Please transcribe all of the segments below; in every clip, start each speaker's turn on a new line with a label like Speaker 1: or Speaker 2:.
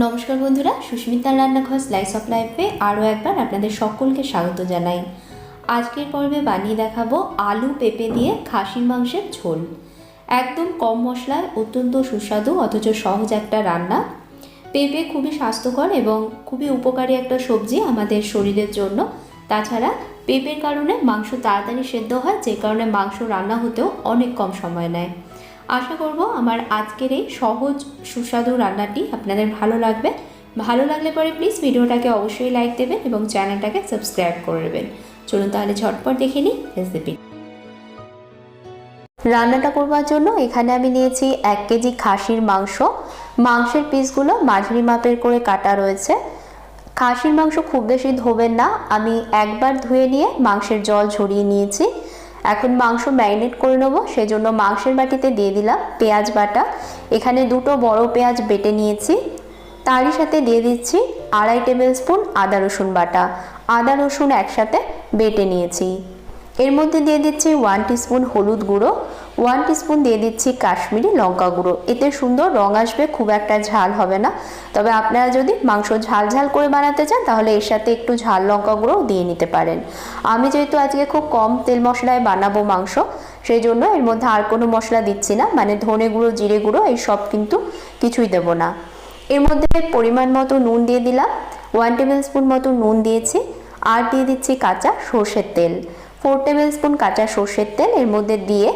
Speaker 1: নমস্কার বন্ধুরা, সুস্মিতার রান্নাঘর স্লাইস অফ লাইফে আরও একবার আপনাদের সকলকে স্বাগত জানাই। আজকের পর্বে বানিয়ে দেখাবো আলু পেঁপে দিয়ে খাসির মাংসের ঝোল। একদম কম মশলায় অত্যন্ত সুস্বাদু অথচ সহজ একটা রান্না। পেঁপে খুবই স্বাস্থ্যকর এবং খুবই উপকারী একটা সবজি আমাদের শরীরের জন্য। তাছাড়া পেঁপের কারণে মাংস তাড়াতাড়ি সেদ্ধ হয়, যে কারণে মাংস রান্না হতেও অনেক কম সময় নেয়। আশা করব আমার আজকের এই সহজ সুস্বাদু রান্নাটি আপনাদের ভালো লাগবে। ভালো লাগলে পরে প্লিজ ভিডিওটাকে অবশ্যই লাইক দেবেন এবং চ্যানেলটাকে সাবস্ক্রাইব করে দেবেন। চলুন তাহলে ঝটপট দেখে নিই রেসিপি। রান্নাটা করবার জন্য এখানে আমি নিয়েছি 1 কেজি খাসির মাংস। মাংসের পিসগুলো মাঝারি মাপের করে কাটা রয়েছে। খাসির মাংস খুব বেশি ধোবেন না, আমি একবার ধুয়ে নিয়ে মাংসের জল ঝরিয়ে নিয়েছি। এখন মাংস ম্যারিনেট করে নেবো, সেজন্য মাংসের বাটিতে দিয়ে দিলাম পেঁয়াজ বাটা। এখানে 2টো বড় পেঁয়াজ বেটে নিয়েছি। তারই সাথে দিয়ে দিচ্ছি 2.5 টেবিল স্পুন আদা রসুন বাটা। আদা রসুন একসাথে বেটে নিয়েছি। এর মধ্যে দিয়ে দিচ্ছি 1 টিস্পুন হলুদ গুঁড়ো, 1 টিস্পুন দিয়ে দিচ্ছি কাশ্মীরি লঙ্কা গুঁড়ো। এতে সুন্দর রং আসবে, খুব একটা ঝাল হবে না। তবে আপনারা যদি মাংস ঝাল ঝাল করে বানাতে চান তাহলে এর সাথে একটু ঝাল লঙ্কা গুঁড়ো দিয়ে নিতে পারেন। আমি যেহেতু আজকে খুব কম তেল মশলায় বানাবো মাংস, সেই জন্য এর মধ্যে আর কোনো মশলা দিচ্ছি না, মানে ধনে গুঁড়ো জিরে গুঁড়ো এই সব কিন্তু কিছুই দেবো না। এর মধ্যে পরিমাণ মতো নুন দিয়ে দিলাম, 1 টেবিল স্পুন মতো নুন দিয়েছি। আর দিয়ে দিচ্ছি কাঁচা সর্ষের তেল, 4 টেবিল স্পুন কাঁচা সর্ষের তেল এর মধ্যে দিয়ে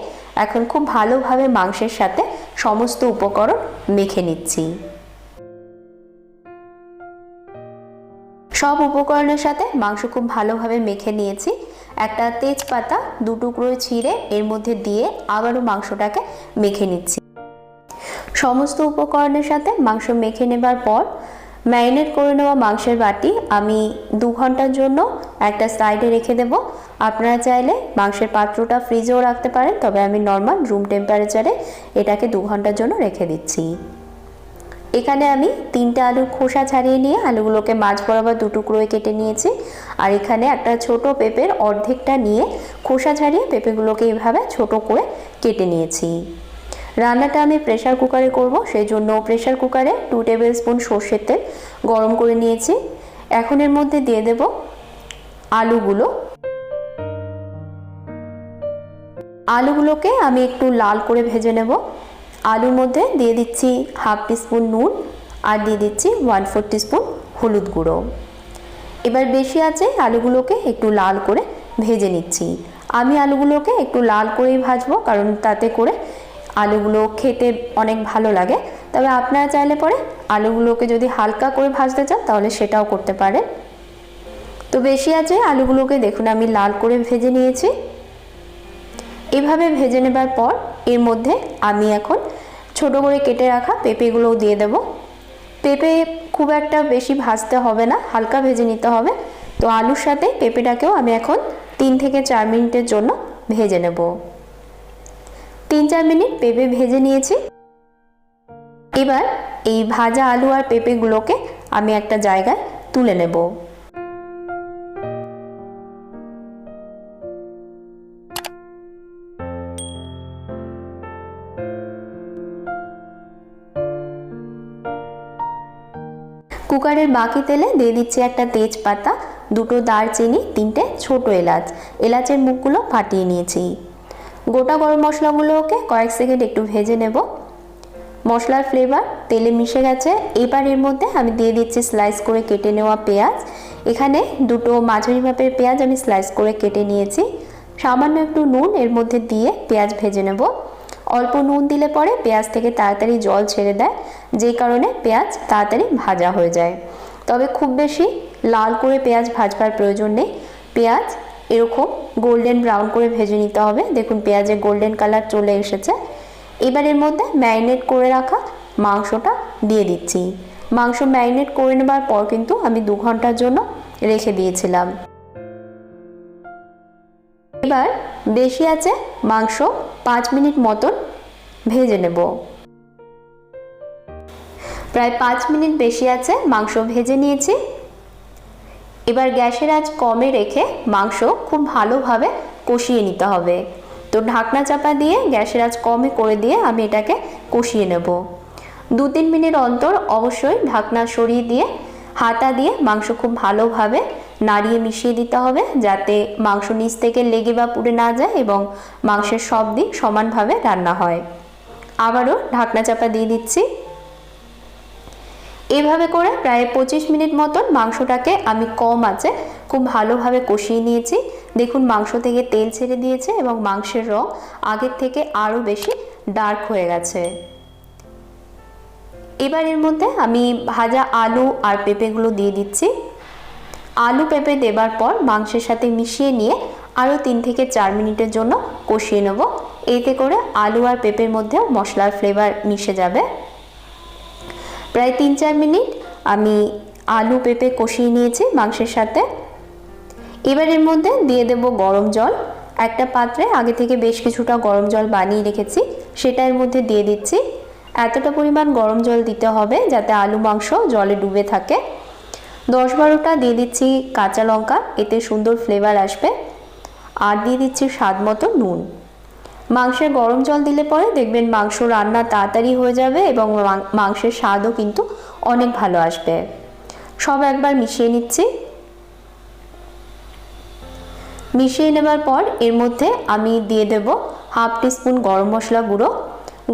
Speaker 1: এখন খুব ভালোভাবে মাংসের সাথে সমস্ত উপকরণ মেখে নিচ্ছি। সব উপকরণের সাথে মাংস খুব ভালোভাবে মেখে নিয়েছি। একটা তেজপাতা 2 টুকরো ছিঁড়ে এর মধ্যে দিয়ে আবারও মাংসটাকে মেখে নিচ্ছি। সমস্ত উপকরণের সাথে মাংস মেখে নেবার পর ম্যারিনেট করে নেওয়া মাংসের বাটি আমি 2 ঘন্টার জন্য একটা সাইডে রেখে দেব। আপনারা চাইলে মাংসের পাত্রটা ফ্রিজেও রাখতে পারেন, তবে আমি নর্মাল রুম টেম্পারেচারে এটাকে 2 ঘন্টার জন্য রেখে দিচ্ছি। এখানে আমি 3টে আলুর খোসা ছাড়িয়ে নিয়ে আলুগুলোকে মাঝ বরাবর 2 টুকরোয় কেটে নিয়েছি। আর এখানে একটা ছোট পেঁপের অর্ধেকটা নিয়ে খোসা ছাড়িয়ে পেঁপেগুলোকে এইভাবে ছোট করে কেটে নিয়েছি। রান্নাটা আমি প্রেসার কুকারে করব, সেই জন্য প্রেসার কুকারে 2 টেবিল স্পুন সর্ষের তেল গরম করে নিয়েছি। এখন এর মধ্যে দিয়ে দেব আলুগুলোকে আমি একটু লাল করে ভেজে নেব। আলুর মধ্যে দিয়ে দিচ্ছি 1/2 টিস্পুন নুন আর দিয়ে দিচ্ছি 1/4 টিস্পুন হলুদ গুঁড়ো। এবার বেশি আছে আলুগুলোকে একটু লাল করে ভেজে নিচ্ছি। আমি আলুগুলোকে একটু লাল করেই ভাজবো, কারণ তাতে করে আলুগুলো খেতে অনেক ভালো লাগে। তবে আপনারা চাইলে পরে আলুগুলোকে যদি হালকা করে ভাজতে চান তাহলে সেটাও করতে পারেন। তো বেশি আছে আলুগুলোকে দেখুন আমি লাল করে ভেজে নিয়েছি। এভাবে ভেজে নেবার পর এর মধ্যে আমি এখন ছোট করে কেটে রাখা পেঁপেগুলোও দিয়ে দেব। পেঁপে খুব একটা বেশি ভাজতে হবে না, হালকা ভেজে নিতে হবে। তো আলুর সাথে পেঁপেটাকেও আমি এখন 3 থেকে 4 মিনিটের জন্য ভেজে নেব। 3-4 মিনিট পেঁপে ভেজে নিয়েছি। এবার এই ভাজা আলু আর পেঁপেগুলোকে আমি একটা জায়গায় তুলে নেব। কুকারের বাকি তেলে দিয়ে দিচ্ছি একটা তেজপাতা, 2টো দারচিনি, 3টে ছোট এলাচ। এলাচের মুখগুলো ফাটিয়ে নিয়েছি। গোটা গরম মশলাগুলোকে কয়েক সেকেন্ড একটু ভেজে নেব। মশলার ফ্লেভার তেলে মিশে গেছে। এবার এর মধ্যে আমি দিয়ে দিচ্ছি স্লাইস করে কেটে নেওয়া পেঁয়াজ। এখানে 2টো মাঝারি মাপের পেঁয়াজ আমি স্লাইস করে কেটে নিয়েছি। সামান্য একটু নুন এর মধ্যে দিয়ে পেঁয়াজ ভেজে নেব। অল্প নুন দিলে পরে পেঁয়াজ থেকে তাড়াতাড়ি জল ছেড়ে দেয়, যেই কারণে পেঁয়াজ তাড়াতাড়ি ভাজা হয়ে যায়। তবে খুব বেশি লাল করে পেঁয়াজ ভাজবার প্রয়োজন নেই। পেঁয়াজ এরকম গোল্ডেন ব্রাউন করে ভেজে নিতে হবে। দেখুন পেঁয়াজের গোল্ডেন কালার চলে এসেছে। এবার এর মধ্যে ম্যারিনেট করে রাখা মাংসটা দিয়ে দিচ্ছি। মাংস ম্যারিনেট করে নেবার পর কিন্তু আমি 2 ঘন্টার জন্য রেখে দিয়েছিলাম। এবার বেশি আছে মাংস 5 মিনিট মতন ভেজে নেব। প্রায় 5 মিনিট বেশি আছে মাংস ভেজে নিয়েছি। এবার গ্যাসের আঁচ কমে রেখে মাংস খুব ভালোভাবে কষিয়ে নিতে হবে। তো ঢাকনা চাপা দিয়ে গ্যাসের আঁচ কমে করে দিয়ে আমি এটাকে কষিয়ে নেব। 2-3 মিনিট অন্তর অবশ্যই ঢাকনা সরিয়ে দিয়ে হাতা দিয়ে মাংস খুব ভালোভাবে নাড়িয়ে মিশিয়ে দিতে হবে, যাতে মাংস নিচ থেকে লেগে বা পুড়ে না যায় এবং মাংসের সব দিক সমানভাবে রান্না হয়। আবারও ঢাকনা চাপা দিয়ে দিচ্ছি। এভাবে করে প্রায় 25 মিনিট মতন মাংসটাকে আমি কম আঁচে খুব ভালোভাবে কষিয়ে নিয়েছি। দেখুন মাংস থেকে তেল ছেড়ে দিয়েছে এবং মাংসের রং আগের থেকে আরও বেশি ডার্ক হয়ে গেছে। এবার এর মধ্যে আমি ভাজা আলু আর পেঁপেগুলো দিয়ে দিচ্ছি। আলু পেঁপে দেবার পর মাংসের সাথে মিশিয়ে নিয়ে আরও 3 থেকে 4 মিনিটের জন্য কষিয়ে নেব। এতে করে আলু আর পেঁপের মধ্যেও মশলার ফ্লেভার মিশে যাবে। প্রায় 3-4 মিনিট আমি আলু পেঁপে কষিয়ে নিয়েছি মাংসের সাথে। এবার এর মধ্যে দিয়ে দেব গরম জল। একটা পাত্রে আগে থেকে বেশ কিছুটা গরম জল বানিয়ে রেখেছি, সেটা এর মধ্যে দিয়ে দিচ্ছি। এতটা পরিমাণ গরম জল দিতে হবে যাতে আলু মাংস জলে ডুবে থাকে। 10-12টা দিয়ে দিচ্ছি কাঁচা লঙ্কা, এতে সুন্দর ফ্লেভার আসবে। আর দিয়ে দিচ্ছি স্বাদ মতো নুন। মাংসে গরম জল দিলে পরে দেখবেন মাংস রান্না তাড়াতাড়ি হয়ে যাবে এবং মাংসের স্বাদও কিন্তু অনেক ভালো আসবে। সব একবার মিশিয়ে নিচ্ছি। মিশিয়ে নেবার পর এর মধ্যে আমি দিয়ে দেব 1/2 টিস্পুন গরম মশলা গুঁড়ো।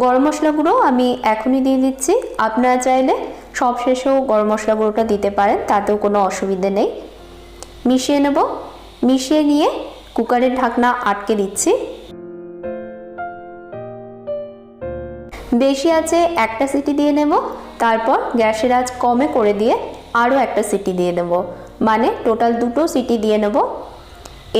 Speaker 1: গরম মশলা গুঁড়ো আমি এখনই দিয়ে দিচ্ছি, আপনারা চাইলে সব শেষেও গরম মশলা গুঁড়োটা দিতে পারেন, তাতেও কোনো অসুবিধে নেই। মিশিয়ে নেব। মিশিয়ে নিয়ে কুকারের ঢাকনা আটকে দিচ্ছি। বেশি আছে একটা সিটি দিয়ে নেব, তারপর গ্যাসের আঁচ কমে করে দিয়ে আরও একটা সিটি দিয়ে দেব, মানে টোটাল 2টো সিটি দিয়ে নেব।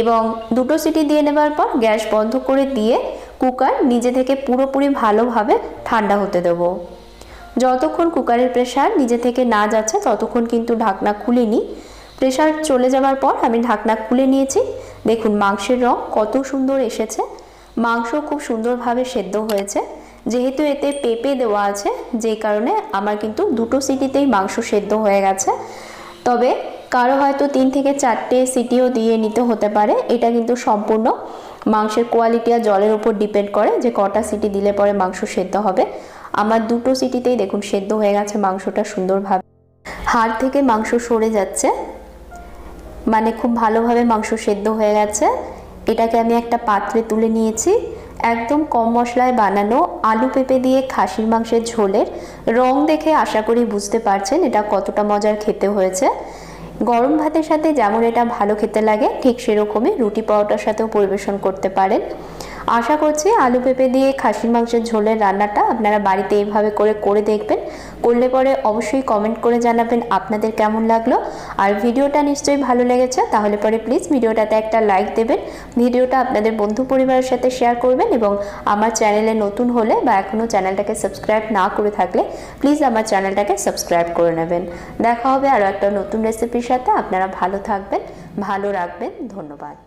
Speaker 1: এবং 2টো সিটি দিয়ে নেবার পর গ্যাস বন্ধ করে দিয়ে কুকার নিজে থেকে পুরোপুরি ভালোভাবে ঠান্ডা হতে দেব। যতক্ষণ কুকারের প্রেসার নিজে থেকে না যাচ্ছে ততক্ষণ কিন্তু ঢাকনা খুলিনি। প্রেসার চলে যাওয়ার পর আমি ঢাকনা খুলে নিয়েছি। দেখুন মাংসের রং কত সুন্দর এসেছে, মাংস খুব সুন্দরভাবে সেদ্ধ হয়েছে। যেহেতু এতে পেঁপে দেওয়া আছে, যেই কারণে আমার কিন্তু 2টো সিটিতেই মাংস সেদ্ধ হয়ে গেছে। তবে কারো হয়তো 3 থেকে 4টে সিটিও দিয়ে নিতে হতে পারে, এটা কিন্তু সম্পূর্ণ মাংসের কোয়ালিটি আর জলের উপর ডিপেন্ড করে যে কটা সিটি দিলে পরে মাংস সেদ্ধ হবে। আমার 2টো সিটিতেই দেখুন সেদ্ধ হয়ে গেছে মাংসটা সুন্দরভাবে। হাড় থেকে মাংস সরে যাচ্ছে, মানে খুব ভালোভাবে মাংস সেদ্ধ হয়ে গেছে। এটাকে আমি একটা পাত্রে তুলে নিয়েছি। একদম কম মশলায় বানানো আলু পেঁপে দিয়ে খাসির মাংসের ঝোলের রং দেখে আশা করি বুঝতে পারছেন এটা কতটা মজার খেতে হয়েছে। গরম ভাতের সাথে যেমন এটা ভালো খেতে লাগে, ঠিক সেরকমই রুটি পরোটার সাথেও পরিবেশন করতে পারেন। আশা করছি আলু পেঁপে দিয়ে খাসির মাংসের ঝোলের রান্নাটা আপনারা বাড়িতে এইভাবে করে দেখবেন। করলে পরে অবশ্যই কমেন্ট করে জানাবেন আপনাদের কেমন লাগলো। আর ভিডিওটা নিশ্চয়ই ভালো লেগেছে, তাহলে পরে প্লিজ ভিডিওটাতে একটা লাইক দেবেন, ভিডিওটা আপনাদের বন্ধু পরিবারের সাথে শেয়ার করবেন এবং আমার চ্যানেলে নতুন হলে বা এখনও চ্যানেলটাকে সাবস্ক্রাইব না করে থাকলে প্লিজ আমার চ্যানেলটাকে সাবস্ক্রাইব করে নেবেন। দেখা হবে আরও একটা নতুন রেসিপির সাথে। আপনারা ভালো থাকবেন, ভালো রাখবেন। ধন্যবাদ।